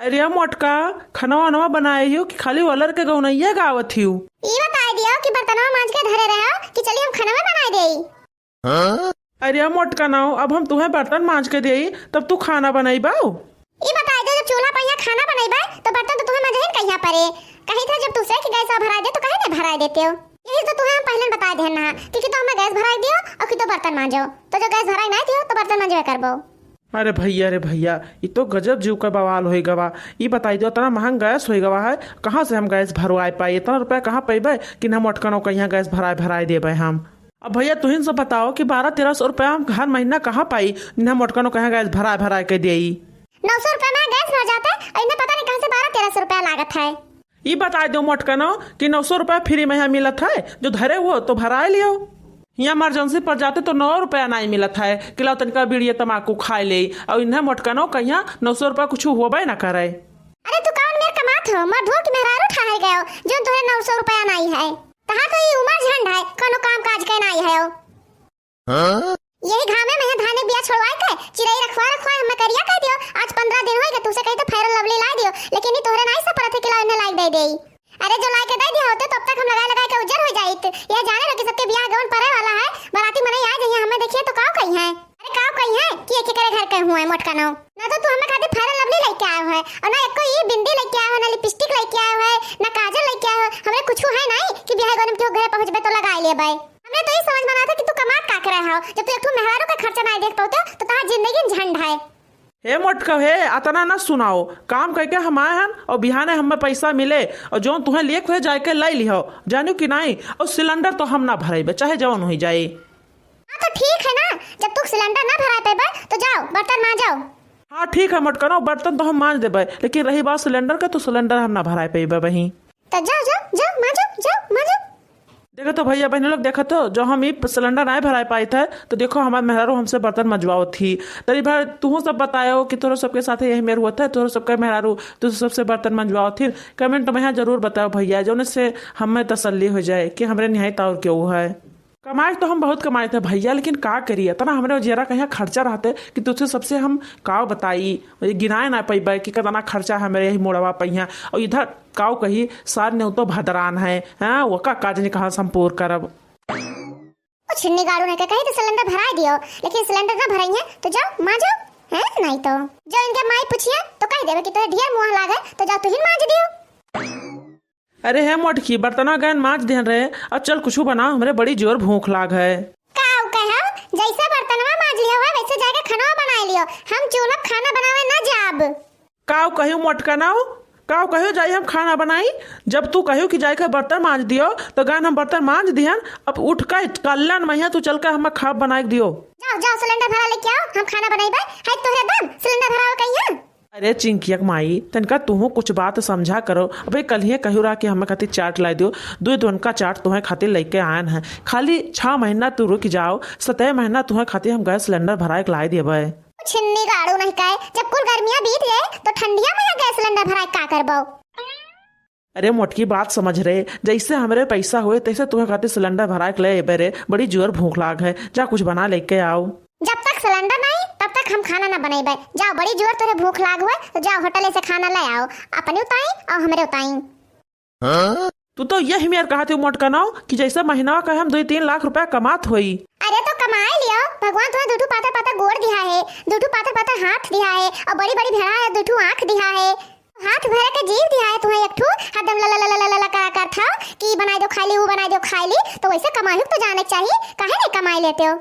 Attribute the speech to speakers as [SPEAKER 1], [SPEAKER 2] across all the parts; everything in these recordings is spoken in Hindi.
[SPEAKER 1] अरे मोटका खाना वानवा बनाए हो कि खाली वलर के गौनैया गावत हियो।
[SPEAKER 2] ई बता दियो कि बर्तनवा मांज के धरे रहो कि चलिए हम खाना बनाए देई।
[SPEAKER 1] अरे मोटका ना अब हम तुम्हें बर्तन मांज के देई तब तू खाना बनाईबाओ।
[SPEAKER 2] ई बता दो जब चूल्हा पर यहाँ खाना बनाईबा तो बर्तन तो तुम्हें मांजे कहिया परे। कही था जब तू से कि गैस भरा दे तो कहे नहीं भरा देते हो। यही तो तुम्हें हम पहले बता देना कि तो हमें गैस भराई दियो और कि तो बर्तन मांजो। तो जो गैस भराई नहीं दियो तो बर्तन मांजवे करबो।
[SPEAKER 1] अरे भैया ये तो गजब जीव का बवाल होई गवा। ये बताई दो इतना महंग गैस होई गवा है, कहाँ से हम गैस भरवाए पाए? इतना रुपया कहाँ पैबे कि हम मोटकनों का यहाँ गैस भराए देबे हम। अब भैया तुहिन से बताओ कि 1200-1300 रुपया हम हर महीना कहाँ पाई हम मोटकनों का यहाँ गैस भराए के देई।
[SPEAKER 2] 900 रुपया में गैस भर जाता है और इन्हें पता नहीं कहाँ से 1200-1300 रुपया लागत है।
[SPEAKER 1] ये बता दो मोटकनों कि 900 रुपया फ्री में यहाँ मिलत है, जो धरे हो तो भराए लियो। यहाँ इमरजेंसी पर जाते तो 9 रुपया नहीं मिलत है कि लो तनिका बीड़िया तम्बाकू खाए ले, और इन्हें मोटकनों का यहाँ 900 रुपया कुछ होबे न करे।
[SPEAKER 2] अरे तू कौन मेर कमात हो? मर्दों की मेहरारू ठाए गयो जो तुहे 900 रुपया नहीं है। तहां तो ये उमर झंड है, कोनो काम काज के नहीं है। यही घामे में धाने बिया छोड़वाए के चिरई रखवा हमें करिया कह दियो। आज 15 दिन होई गए तू से कही तो फेयर लवली ला दियो, लेकिन ये तोहरे नहीं सब परथे किला इन्हें लाइक दे देई। अरे जो लाइक दे दिया होते तब तक हम लगा के उजर हो जाइत। ये जाने लगे सबके बियाह गवन परे वाला है, बाराती मने आ जाइए हमें देखिए तो काव कही है। अरे काव कही है कि एक करे घर के हुआ है मोटका नो ना तो तू हमें खातिर फेयर लवली लेके आयो है और ना एको ये बिंदी लेके आयो है, ना लिपस्टिक लेके आयो है, ना काजल लेके आयो है। हमरे कुछ है नहीं कि बियाह गवन के घरे पहुंचबे तो लगा लेबे। हमने तो ये समझ में ना था कि तू कमात का करे हो। जब तू एक मेहरारू का खर्चा नहीं देख पाते तो तार जिंदगी झंड है।
[SPEAKER 1] हे मोटका हे अतना न सुनाओ, काम करके हम आए हैं और बिहाने हमें पैसा मिले और जो तुम्हें लेके हुए जाके लाई लिहो जानू कि नहीं। और सिलेंडर तो हम ना भरेबे चाहे जवन हो जाए।
[SPEAKER 2] हाँ तो ठीक है ना, जब तू सिलेंडर ना भरा पेबे तो जाओ बर्तन मांजो।
[SPEAKER 1] हाँ ठीक है मोटका बर्तन तो हम मांज देबे, लेकिन रही बात सिलेंडर का तो सिलेंडर हम ना भरा पेबे वही।
[SPEAKER 2] तो जाओ मांजो।
[SPEAKER 1] देखो तो भैया बहन लोग देखो तो जो हम ये सिलेंडर नहीं भरा पाए थे तो देखो हमारे मेहरारू हमसे बर्तन मंजवाओ थी। तरी भर तू सब बताओ कि तोरा सबके साथ यही मेरे हुआ था, तोरा सबके मेहरारू तू सबसे बर्तन मंजवाओ थी। कमेंट में यहाँ जरूर बताओ भैया, जो से हमें तसल्ली हो जाए कि हमारे निहायत और क्यों है। कमाए तो हम बहुत कमाए थे भैया, लेकिन का करिए तना हमारे जरा कहीं खर्चा रहते कि तुझसे सबसे हम काव बताई गिनाए ना पैबे कि कितना खर्चा है मेरे यही मोड़वा पहिया। और इधर काव कही सार ने तो भदरान है हाँ वो का काज नहीं कहा संपूर्ण करब।
[SPEAKER 2] छिन्नी गाड़ू ने कही तो सिलेंडर भरा दियो, लेकिन सिलेंडर ना भराइए तो जाओ मांजो है नहीं तो जो इनके माई पूछिए तो कह देवे कि तोरे ढेर मुंह लागे तो जाओ तू ही मांज दियो।
[SPEAKER 1] अरे है मोटकी बर्तना गैन मांज दे रहे, अब चल कुछ बना हमरे बड़ी जोर भूख लाग है।
[SPEAKER 2] काव कहो जैसे बर्तनवा मांज लियो है वैसे जाके खाना बना लियो। हम चूल्हा खाना बनावे ना जाब।
[SPEAKER 1] काव कहियो मोटका ना काव कहियो जाई हम खाना बनाई। जब तू कहियो कि जाई का बर्तन मांज दियो तो गान हम बर्तन मांज दिहन। अब उठ के कल्याण मैया तू चल के हम खा बनाई दियो।
[SPEAKER 2] जाओ सिलेंडर भरा लेके आओ, हम खाना बनाइबे। है तोरे दम सिलेंडर भराओ कहिया।
[SPEAKER 1] अरे चिंकियक माई तनका तुहो कुछ बात समझा करो। अबे कल ही कहू रहा कि हमें खातिर चाट ला दियो, 2 दिन का चाट तुम्हें खातिर लेके आयन है। खाली 6 महीना तू रुक जाओ, 7 महीना तुम्हें खातिर हम गैस सिलेंडर भराए के लाई देबे।
[SPEAKER 2] छिन्नी गाड़ू नहीं काए जब कुल गर्मियां बीत गए तो ठंडिया में गैस सिलेंडर भराए का करबो।
[SPEAKER 1] अरे मोटकी बात समझ रहे, जैसे हमारे पैसा हुए तैसे तुम्हें खातिर सिलेंडर भराए के ले बेरे बड़ी जोर भूख लाग है। जा कुछ बना लेके आओ।
[SPEAKER 2] जब तक सिलेंडर नहीं तब तक हम खाना ना बनेबे। जाओ बड़ी जोर तोरे भूख लाग हुए तो जाओ होटल से खाना ले आओ, अपने उताई और हमरे उताई।
[SPEAKER 1] तू तो यही मेरे कहा थी मोटका ना कि जैसे महीना का हम 2-3 लाख रुपया कमात होई।
[SPEAKER 2] अरे तो कमाए लियो, भगवान तुम्हें दुठू पातर गोड़ दिया है, दुठू पातर हाथ दिया है और बड़ी भेड़ा है, दुठू आंख दिया है, हाथ भरे के जीव दिया है तुम्हें। एक ठू हदम ला कर था कि बनाई दो खाली वो बनाई दो खाली। तो वैसे कमाई तो जाने चाहिए, काहे नहीं कमाई लेते हो?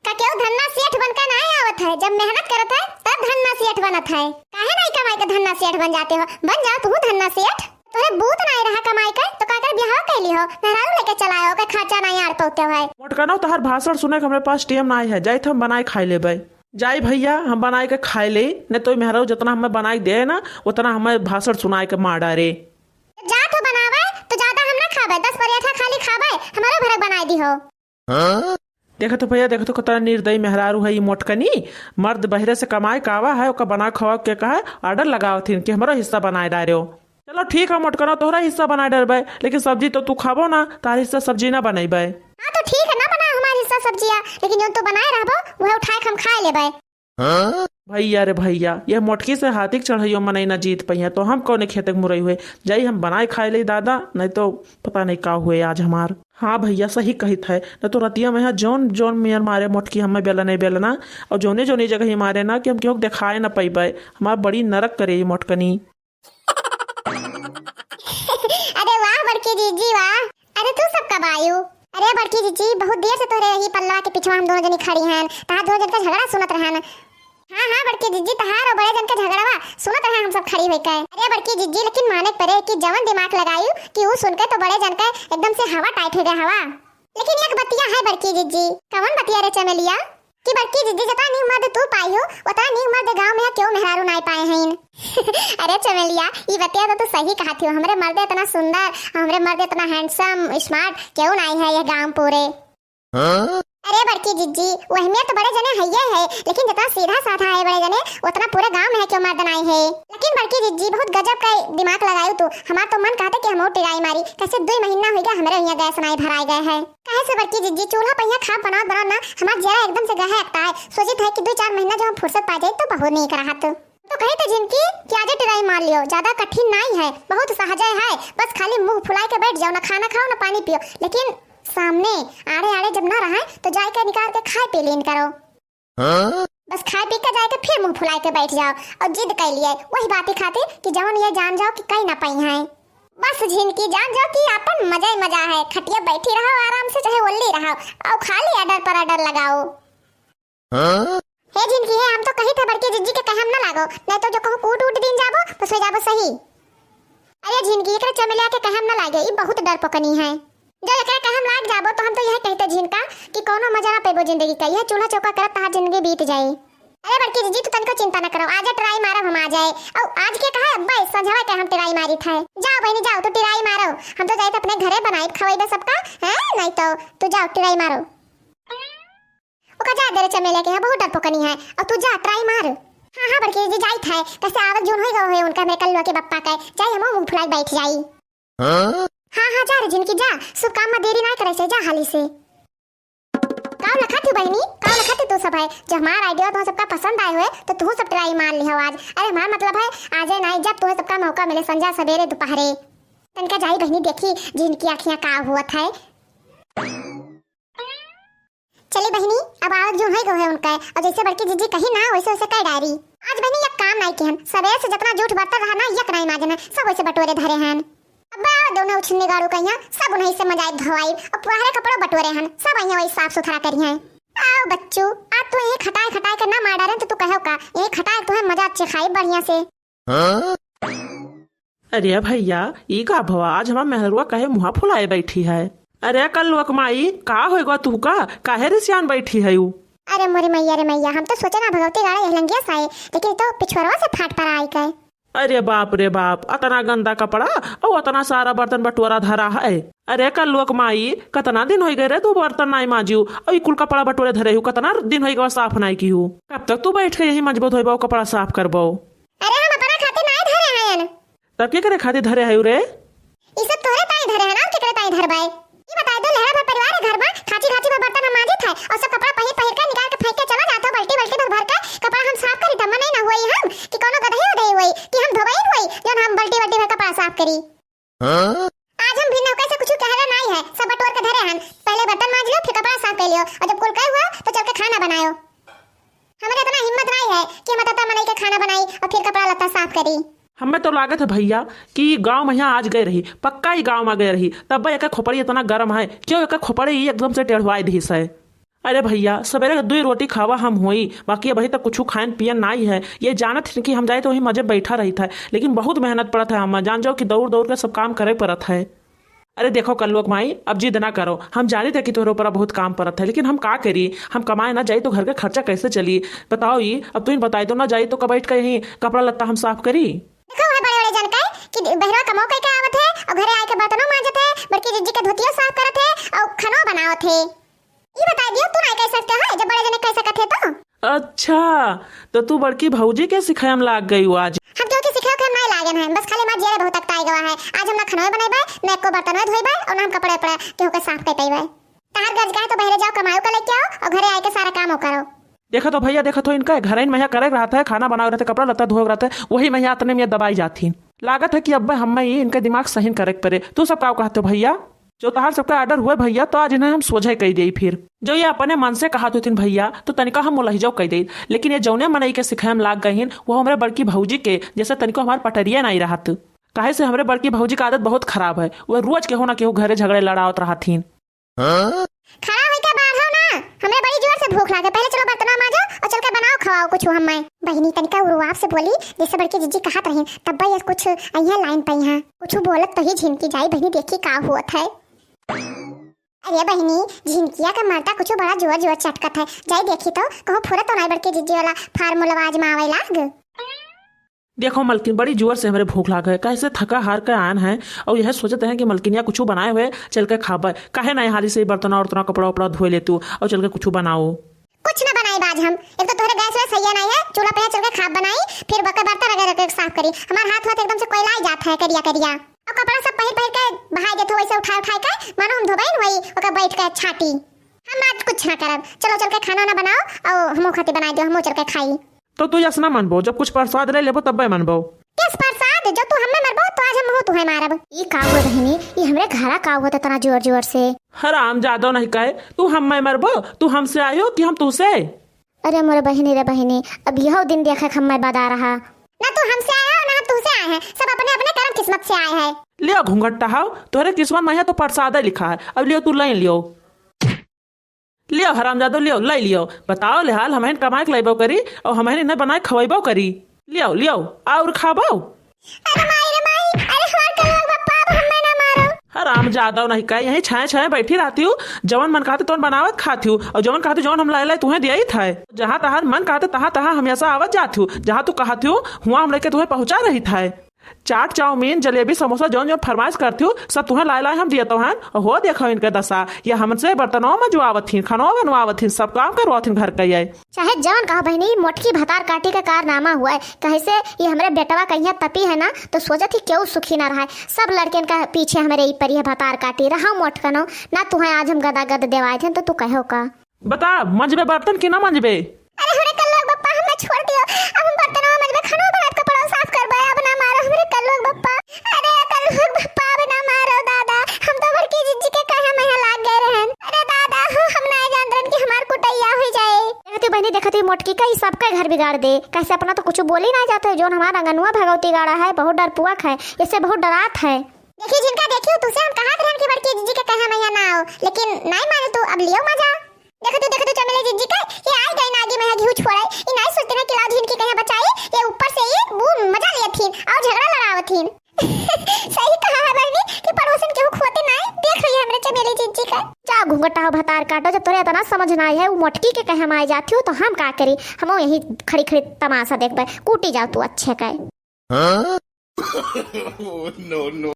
[SPEAKER 2] का क्यों धन्ना सेठ बनकर नहीं आवत है, जब मेहनत करत है तब धन्ना सेठ बनत है। काहे नहीं कमाई के धन्ना सेठ बन जाते हो? बन जाओ तू धन्ना सेठ। तोरे बूत नहीं रहा कमाई कर तो काकर बियाह कैली हो, मेहरारू लेके चलायो के खर्चा नहीं आर पौते है।
[SPEAKER 1] मोटका ना तोहर भाषण सुने के हमरे पास टाइम नहीं है, जाई हम बनाए खाई लेबे। जाई भैया हम बनाए के खाए ले, नहीं तो मेहरारू जितना हमें बनाई दे ना उतना हमें भाषण सुनाए के मार डारे।
[SPEAKER 2] जा तो बनावे तो ज्यादा हम ना खाबे, 10 पराठा खाली खाबे हमारे भरक बनाई दी हो।
[SPEAKER 1] देखो तो भैया देखो तो कितना निर्दयी मेहरारू है ये मोटकनी। मर्द बहरे से कमाए कावा है ओका बना खवा के कहा ऑर्डर लगाओ थी कि हमारा हिस्सा बनाए डारो। चलो ठीक है मोटकना तोहरा हिस्सा बनाए डरबे, लेकिन सब्जी तो तू खाबो ना, तार हिस्सा सब्जी ना बनेबे।
[SPEAKER 2] हाँ तो ठीक है ना बना हमारा हिस्सा सब्जियां, लेकिन जो तू बनाए रहबो वह उठाए हम खा लेबे।
[SPEAKER 1] भैया रे भैया, यह मोटकी से हाथी चढ़ाइयो मनई न जीत पहिया तो हम कौन खेतक मुरई हुए जाई हम बनाए खाए ले दादा, नहीं तो पता नहीं का हुए आज हमार। हाँ भैया सही कहित है, न तो रतिया में जोन जोन मेयर मारे मोटकी हमें बेला नहीं बेलना और जोने जोने जगह ही मारे ना कि हम क्यों दिखाए न पैबे, हमार बड़ी नरक करे ये मोटकनी।
[SPEAKER 2] अरे वाह बड़की जीजी वाह, अरे तू सब कब आयु? अरे बड़की जीजी बहुत देर से तोरे रही पल्ला के पीछे हम दोनों जनी खड़ी हैं, तहार दोनों जन का झगड़ा सुनत रहन। हाँ हाँ बड़की जीजी तहार और बड़े जन का झगड़ावा सुनत रहे हम सब खड़ी होई के। अरे बड़की जीजी लेकिन माने पड़े कि जवन दिमाग लगायू कि वो सुन के तो बड़े जन का एकदम से हवा टाइट हो गया हवा। लेकिन एक बतिया है बड़की जीजी। कौन बतिया रे चमेलिया? कि बड़की जीजी जितना नी मर्द तू पाई हो उतना नी मर्द गांव में क्यों मेहरारू नहीं पाए हैं। अरे चमेलिया ये बतिया तो तू सही कहती हो, हमरे मर्द इतना सुंदर, हमरे मर्द इतना हैंडसम स्मार्ट क्यों नहीं है ये गांव पूरे। अरे बड़की जीजी वही में तो बड़े जने है लेकिन जितना सीधा साधा है बड़े जने उतना पूरे गांव में है क्यों मर्द नहीं है। लेकिन बड़की जीजी बहुत गजब का दिमाग लगायू तू, हमार तो मन कहते कि हम और टिराई मारी कैसे 2 महीना हो गया हमरे यहाँ गैस नहीं भराए गए है। कहे से बड़की जीजी चूल्हा पहिया खा बना ना हमार जरा एकदम से गहे एकता है, सोची था कि 2-4 महीना जो हम फुर्सत पा जाए तो बहुत नहीं कराहत। तो कही थे जिनकी कि आज टिराई मार लियो, ज्यादा कठिन नहीं है, बहुत सहज है, बस खाली मुंह फुलाए के बैठ जाओ, ना खाना खाओ ना पानी पियो, लेकिन सामने आड़े आड़े जब ना रहे तो जाए के निकाल के खाए पी लीन करो। बस खाए पी के जाए के फिर मुंह फुलाए के बैठ जाओ और जिद कर लिए वही बात खाते कि जवन ये जान जाओ कि कहीं ना पाई है, बस झिनकी जान जाओ कि अपन मजा ही मजा है, खटिया बैठी रहो आराम से चाहे ओल्ली रहो और खाली अडर पर अडर लगाओ। हे झिनकी है हम तो कही थे बड़की जीजी के कहे हम ना लागो, नहीं तो जो कहूं कूट उठ दिन जाबो तो सो जाबो सही। अरे झिनकी एकरा चमेलिया के कहे हम ना लागे, ई बहुत डर पकनी है, जो एकरा कहे हम लाग जाबो तो हम तो यह कहते झिनका कि कोनो मजा ना पेबो जिंदगी का, यह चूल्हा चौका करत तहार जिंदगी बीत जाए। अरे बड़की जीजी तू तनको चिंता न करो, आज ट्राई मारो हम आ जाए और आज के कहा अब्बा संझवा के हम ट्राई मारी था। जाओ बहनी जाओ तू ट्राई मारो, हम तो जाए अपने घरे बनाई खवाई सबका है, नहीं तो तू जाओ ट्राई मारो। ओका जा दे रे चमेले के बहुत डर पकनी है और तू जा ट्राई मार। हां हां बड़की जीजी जाई था कैसे आवत जोन होई गयो है उनका मेरे कल्लो के बप्पा के जाई हम मुंह फुलाई बैठ जाई। हाँ हाँ जा रे जिनकी जा, शुभ काम में देरी ना करे से जा हाली से। काव ना खाती बहनी, काव ना खाती तू सब है, जो हमारा आइडिया तो सबका पसंद आए हुए तो तू सब ट्राई मार लियो आज। अरे हमारा मतलब है आज नहीं जब तुम्हें सबका मौका मिले संजा सवेरे दोपहरे तनका जाई बहनी देखी जिनकी आँखियाँ का हुआ था। चली बहनी अब आज जो है गो है उनका और जैसे बड़की जीजी कही ना वैसे वैसे कई डायरी आज बहनी एक काम नहीं किहन, सवेरे से जितना झूठ बर्तन रहा ना यक नहीं माजना सब वैसे बटोरे धरे हैं। अब्बा दोनों उछलने गाड़ू कहिया सब उन्हीं से मजाई धोवाई और पुराने कपड़े बटोरे हैं सब वहीं वही साफ सुथरा करी हैं। आओ बच्चू आज तू यही खटाई खटाई के ना मार डाले तो तू कहो का यही खटाई तुम्हें मजा अच्छे खाई बढ़िया से।
[SPEAKER 1] अरे भैया ई का भवा आज हमार मेहरुआ कहे मुहा फुलाए बैठी है। अरे कल लोक माई का होएगा तू का काहे रे सियान बैठी है यू।
[SPEAKER 2] अरे मोरी मैया रे मैया हम तो सोचे ना भगवती गाड़ी हेलंगिया साए लेकिन तो पिछवाड़वा से फाट पर आई गए।
[SPEAKER 1] अरे बाप रे बाप अतना गंदा कपड़ा और अतना सारा बर्तन बटोरा धरा है। अरे कल लोक माई कतना दिन हो गए रे तू बर्तन नहीं माजियो और कुल कपड़ा बटोरे धरे हूँ कतना दिन हो गए साफ नहीं की हूँ, कब तक तू बैठ के यही मजबूत हो कपड़ा साफ करबो।
[SPEAKER 2] अरे हम अपना खाते नहीं धरे हैं
[SPEAKER 1] तब के करे खाती धरे है रे
[SPEAKER 2] ई सब तोरे ताई धरे हैं ना केकरे ताई धरबाई ई बता दो लहरा भर परिवार है घर में खाची खाची में बर्तन हम माजे थे और सब कपड़ा पहिर पहिर के निकाल के फेंक के चला जाता बाल्टी बाल्टी भर भर के कपड़ा हम साफ करी दम नहीं ना हुई हम कि कोनो गधई उधई हुई कि हम धोबई हुई जब हम बाल्टी बाल्टी भर कपड़ा साफ करी। आज हम भी नौका से कुछ कह रहा नहीं है सब बटोर के धरे हैं, पहले बर्तन माज लियो फिर कपड़ा साफ कर लियो और जब कुल कह हुआ तो चल के खाना बनाओ। हमारे इतना हिम्मत नहीं है कि हम तता मनई के खाना बनाई और फिर कपड़ा लत्ता साफ करी।
[SPEAKER 1] हमें तो लागत है भैया कि गांव में यहाँ आज गए रही पक्का ही गांव में गए रही तब एक खोपड़ी इतना गर्म है क्यों एक खोपड़ी ही एकदम से टेढ़वाई दी है। अरे भैया सवेरे 2 रोटी खावा हम हुई बाकी अभी तक कुछ खान पियन नहीं है, ये जानत है कि हम जाए तो वही मजे बैठा रही था लेकिन बहुत मेहनत पड़त है, हम जान जाओ कि दौड़ दौड़ के सब काम करे पड़त है। अरे देखो कल लोग माई अब जिद ना करो, हम जाने थे कि तोहरे ऊपर बहुत काम पड़त है लेकिन हम का करी, हम कमाए ना जाए तो घर का खर्चा कैसे चली बताओ। ये अब तुम बताई तो ना जाए तो बैठ के यही कपड़ा लत्ता हम साफ करी।
[SPEAKER 2] देखो है बड़े बड़े जनकाय कि बहरा कमाओ कई के आवत है और घरे आके बर्तनों मांजत है बड़की जीजी के धोतियो साफ करत है और खानो बनावत है। ये बता दियो तू नहीं कह सकते है जब बड़े जने कह सकत है तो।
[SPEAKER 1] अच्छा तो तू बड़की भौजी के सिखायम लाग गई आज।
[SPEAKER 2] हम क्यों के सिखाओ के हम नहीं लागन है, बस खाली मां जेरे बहुत तक आई गवा है। आज हम ना खानो बनाइबे ना को बर्तन धोइबे और ना हम कपड़े केहू के साफ करतइबे। तार गज गए तो बहरे जाओ कमाओ के लेके आओ और घरे आके सारा काम करो।
[SPEAKER 1] देखा तो भैया, देखा तो इनका घर में करे रहता है, खाना बना रहता है, कपड़ा लत्ता धो रहता है, वही मैं इतने में दबाई जाती। लागत है कि अब हम इनका दिमाग सही करे पड़े। तू सब का कहते हो भैया? जो तहार सबका ऑर्डर हुए भैया, तो आज इन्हें हम सोझे कह दी। फिर जो ये अपने मन से कहा तो भैया, तो तनिका हम लहजो कह दी, लेकिन ये जौने मनई के सिखाए हम लाग गहीन वो हमारे बड़की भौजी के जैसे तनिको हमारे पटरिया नहीं रहत। काहे से हमारे बड़की भौजी की आदत बहुत खराब है, वो रोज केहू ना केहू घरे झगड़े लड़ावत रहतीन।
[SPEAKER 2] खड़ा होई के बाहर हो ना, हमें बड़ी जोर से भूख लागे। पहले चलो बर्तन मांजो और चल के बनाओ खवाओ कुछ हमें। बहिनी तनिका उरुआप से बोली जैसे बड़की जीजी कहत रही, तब भाई कुछ अइया लाइन पई हां, कुछ बोलत तो ही झिनकी जाई। बहिनी देखी का हुआ है। अरे बहिनी, झिनकिया का मरता कुछ बड़ा जोर जोर चटकत है, जाई देखी तो कहो फुरा तो नहीं बड़की जीजी वाला फार्मूला आवाज में आवे लाग।
[SPEAKER 1] देखो मलकिन, बड़ी जोर से हमारे भूख लाग है, कैसे थका हार के आन है और यह सोचते हैं कि मलकिनिया कुछ बनाए हुए चल के खाबे। काहे ना हाली से बर्तन और कपड़ा उपड़ा धोए ले तू और चल के कुछ बनाओ।
[SPEAKER 2] कुछ ना बनाई बाज हम, एक तो तोहरे गैस वैस सही नहीं है, चूल्हा पे चल के खाब बनाई, फिर बर्तन वगैरह साफ करी। हमार हाथ एकदम से कोयला ही जाता है करिया करिया, और कपड़ा सब पहिर के बहाई देतो वैसे उठा के मानो हम धोबई वही ओका बैठ के छाटी। हम आज कुछ ना करब, चलो चल के खाना ना बनाओ और हमो खाती बनाई दो, हमो चल के खाई।
[SPEAKER 1] तो तू यसना मनबो, जब कुछ प्रसाद ले लेबो तब मनबो।
[SPEAKER 2] किस प्रसाद? जो तू हमें मरबो तो आज हम तुम्हें मारब। ई का हुआ बहनी, ई हमरे घरा का हुआ तना जोर जोर से।
[SPEAKER 1] हराम जादो नहीं कहे, तू हमें मरबो, तू हमसे आयो कि हम तुसे?
[SPEAKER 2] अरे मोरे बहनी रे बहनी, अब यह दिन देखा हमें बता रहा ना तू हमसे आया ना हम तुसे आए हैं, सब अपने अपने कर्म किस्मत से आए हैं।
[SPEAKER 1] लियो घूंघट टहाओ, तोहरे किस्मत में है तो प्रसाद लिखा है, अब लियो तू लाइन लियो, लियो हरामजादो लियो लाई लियो। बताओ ले हाल हमें कमाए के लाइबो करी और हमें इन्हें बनाए खवाइबो करी। लियो लियो और खाबो।
[SPEAKER 2] अरे माई रे माई, अरे हमार के लोग बापा अब हमें ना मारो।
[SPEAKER 1] हरामजादो नहीं कहे, यही छाए छाए बैठी रहती हूँ, जवन मन कहते तुम बनावत खाती हूँ और जवन कहते जवन हम लाई लाई तुम्हें दिया ही था। जहाँ तहार मन कहते तहाँ तहाँ हम ऐसा आवत जाती हूँ, जहाँ तू कहती हूँ वहाँ हम लेके तुम्हें पहुँचा रही था। चाट चाउमीन जलेबी समोसा जौन जो फरमाइश करती हूँ सब तुम्हें लाई लाई हम दिया हैं। और हो देखो इनके दशा, या हमसे बर्तनों में जो आवत थी, खानों बनवावत थी, सब काम करवात थी घर के।
[SPEAKER 2] चाहे जवन कहा बहनी, मोटकी भतार काटी का कारनामा हुआ है। कहे से ये हमारे बेटवा कहीं तपी है ना, तो सोचा थी क्यों सुखी ना रहा है। सब लड़के का पीछे हमारे परिया भतार काटी रहा मोटकनो ना। तुम्हें आज हम गदा गद देवाए थे तो तू कहो का
[SPEAKER 1] बता, मंजबे बर्तन की ना मंजबे?
[SPEAKER 2] अरे हमारे कल लोग बप्पा हमें छोड़ दियो, अब हम बर्तनों में मंजबे खानों बना के कपड़ा साफ करवाए। अब ना मारो हमारे कल लोग बप्पा, अरे कल लोग बप्पा अब ना मारो दादा, हम तो बड़की जीजी के कहे में लाग गए रहन। अरे दादा हम ना जान रन कि हमार कुटैया हो जाए। देखती बहनी देखती मोटकी का ही सबका घर बिगाड़ दे। कैसे अपना तो कुछ बोल ही ना जाता है, जो हमारा अंगनुआ भगवती गाड़ा है बहुत डरपुआक है, इससे बहुत डरात है। देखिए जिनका देखियो तुसे हम कहा रहन कि बड़की जीजी के कहे में ना आओ, लेकिन नहीं माने तो अब लियो मजा। देखो तो चमेली जीजी का ये आई गई नागी में घी छोड़ाई, ये नहीं सोचते ना कि लाज इनकी कहे बचाई, ये ऊपर से ये वो मजा लिए थी और झगड़ा लड़ावत थी। सही कहा है बहनी कि पड़ोसन के खोते नहीं देख रही है हमरे चमेली जीजी का। जा घूंघटा भतार काटो, जब तोरे इतना समझ ना आई है वो मोटकी के कहे हम आ जाती हो तो हम का करी, हम यही खड़ी खड़ी तमाशा देखबे। कूटी जाओ तू अच्छे का।